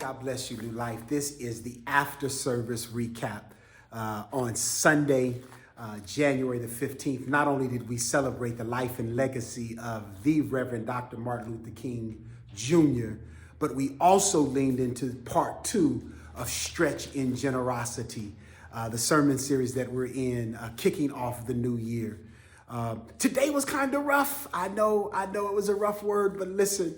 God bless you, New Life. This is the after service recap on Sunday, January the 15th. Not only did we celebrate the life and legacy of the Reverend Dr. Martin Luther King Jr., but we also leaned into part two of Stretch in Generosity, the sermon series that we're in, kicking off the new year. Today was kind of rough. I know it was a rough word, but listen,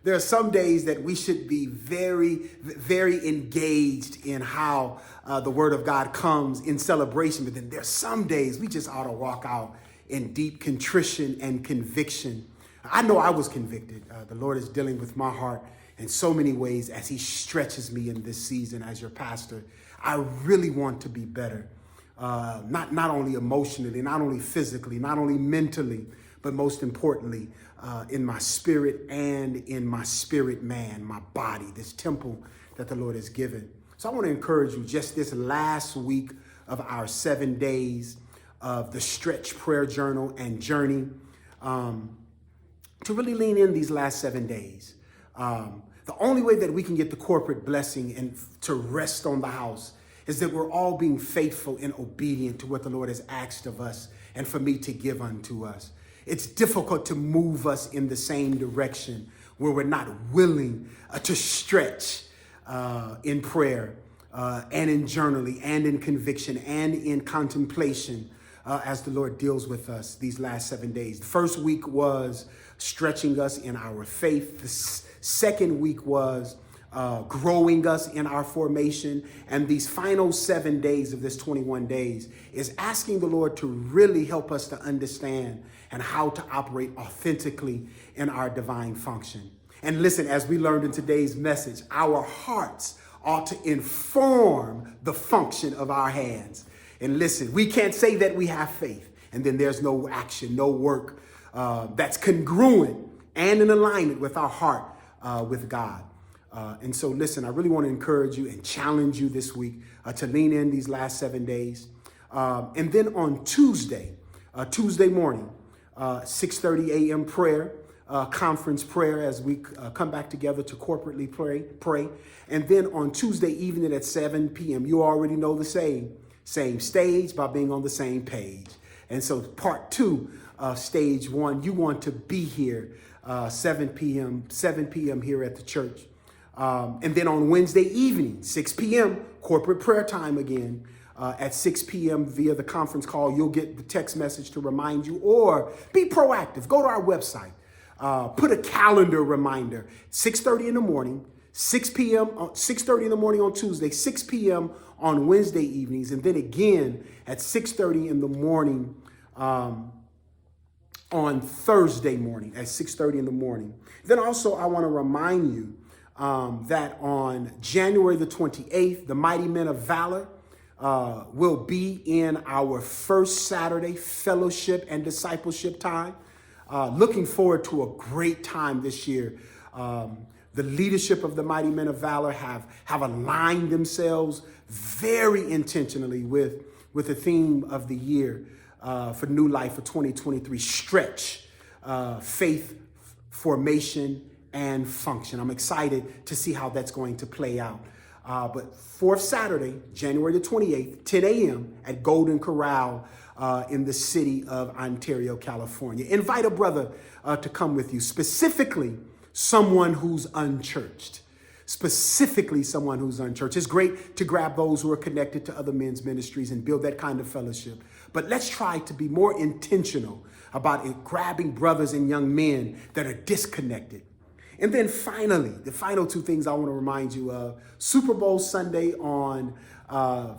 there are some days that we should be very, very engaged in how the word of God comes in celebration. But then there's some days we just ought to walk out in deep contrition and conviction. I know I was convicted. The Lord is dealing with my heart in so many ways as he stretches me in this season as your pastor. I really want to be better. Not only emotionally, not only physically, not only mentally, but most importantly, in my spirit and in my spirit man, my body, this temple that the Lord has given. So I want to encourage you just this last week of our 7 days of the Stretch Prayer Journal and Journey to really lean in these last 7 days. The only way that we can get the corporate blessing and to rest on the house is that we're all being faithful and obedient to what the Lord has asked of us and for me to give unto us. It's difficult to move us in the same direction where we're not willing to stretch in prayer and in journaling and in conviction and in contemplation as the Lord deals with us these last 7 days. The first week was stretching us in our faith. The second week was growing us in our formation. And these final 7 days of this 21 days is asking the Lord to really help us to understand and how to operate authentically in our divine function. And listen, as we learned in today's message, our hearts ought to inform the function of our hands. And listen, we can't say that we have faith and then there's no action, no work that's congruent and in alignment with our heart with God. And so listen, I really want to encourage you and challenge you this week to lean in these last 7 days. And then on Tuesday morning, 6:30 a.m. prayer, conference prayer as we come back together to corporately pray. And then on Tuesday evening at 7 p.m., you already know the same stage by being on the same page. And so part two of stage one, you want to be here 7 p.m. here at the church. And then on Wednesday evening, 6 p.m., corporate prayer time again. At 6 p.m. via the conference call, you'll get the text message to remind you, or be proactive. Go to our website. Put a calendar reminder. 6:30 in the morning, 6 p.m. 6:30 in the morning on Tuesday, 6 p.m. on Wednesday evenings, and then again at 6:30 in the morning on Thursday morning at 6:30 in the morning. Then also I want to remind you that on January the 28th, the Mighty Men of Valor will be in our first Saturday fellowship and discipleship time. Looking forward to a great time this year. The leadership of the Mighty Men of Valor have aligned themselves very intentionally with the theme of the year for New Life for 2023, Stretch, Faith, Formation, and Function. I'm excited to see how that's going to play out. But fourth Saturday, January the 28th, 10 a.m. at Golden Corral in the city of Ontario, California. Invite a brother to come with you, specifically someone who's unchurched. Specifically someone who's unchurched. It's great to grab those who are connected to other men's ministries and build that kind of fellowship. But let's try to be more intentional about grabbing brothers and young men that are disconnected. And then finally, the final two things I want to remind you of, Super Bowl Sunday on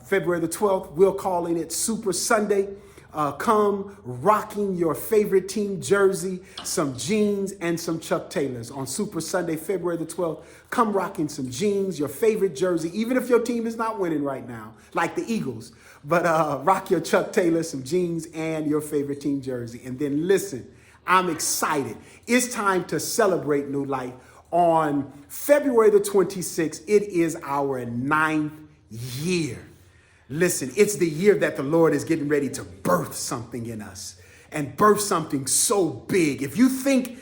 February the 12th, we're calling it Super Sunday. Come rocking your favorite team jersey, some jeans, and some Chuck Taylors on Super Sunday, February the 12th. Come rocking some jeans, your favorite jersey, even if your team is not winning right now, like the Eagles. But rock your Chuck Taylor, some jeans, and your favorite team jersey. And then listen, I'm excited. It's time to celebrate New Life. On February the 26th, it is our 9th year. Listen, it's the year that the Lord is getting ready to birth something in us and birth something so big. If you think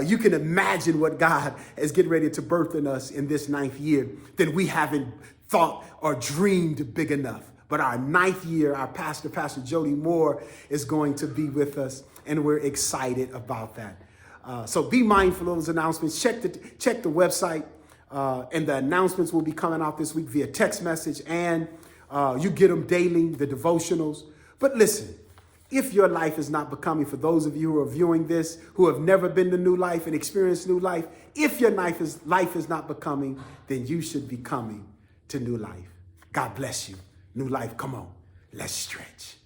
you can imagine what God is getting ready to birth in us in this 9th year, then we haven't thought or dreamed big enough. But our 9th year, our Pastor Jody Moore, is going to be with us, and we're excited about that. So be mindful of those announcements. Check the website, and the announcements will be coming out this week via text message, and you get them daily, the devotionals. But listen, if your life is not becoming, for those of you who are viewing this, who have never been to New Life and experienced New Life, if your life is not becoming, then you should be coming to New Life. God bless you. New Life, come on, let's stretch.